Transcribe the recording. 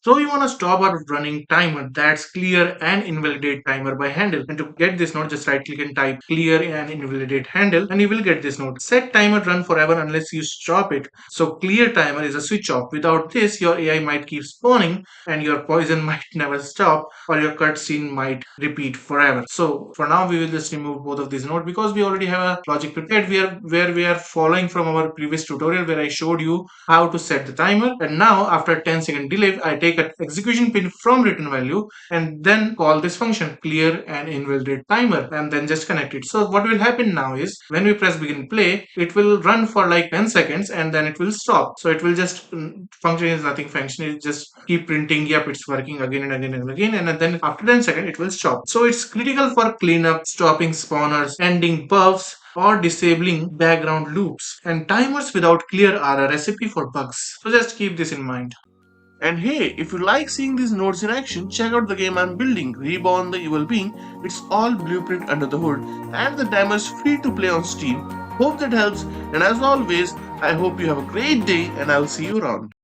So you want to stop a running timer, that's clear and invalidate timer by Handle. And to get this node, just right click and type clear and invalidate Handle and you will get this node. Set timer run forever unless you stop it. So clear timer is a switch off. Without this, your AI might keep spawning and your poison might never stop, or your cutscene might repeat forever. So for now, we will just remove both of these nodes because we already have a logic prepared where we are following from our previous tutorial where I showed you how to set the timer. And now after 10-second delay, I take an execution pin from return value and then call this function clear and invalidate timer and then just connect it. So what will happen now is when we press begin play, it will run for like 10 seconds and then it will stop. So it will just function is nothing function, it just keep printing yep it's working again and again and again, and then after 10 seconds it will stop. So it's critical for cleanup, stopping spawners, ending buffs, or disabling background loops. And timers without clear are a recipe for bugs. So just keep this in mind. And hey, if you like seeing these nodes in action, check out the game I'm building, Reborn the Evil Being. It's all blueprint under the hood, and the demo is free to play on Steam. Hope that helps, and as always, I hope you have a great day, and I'll see you around.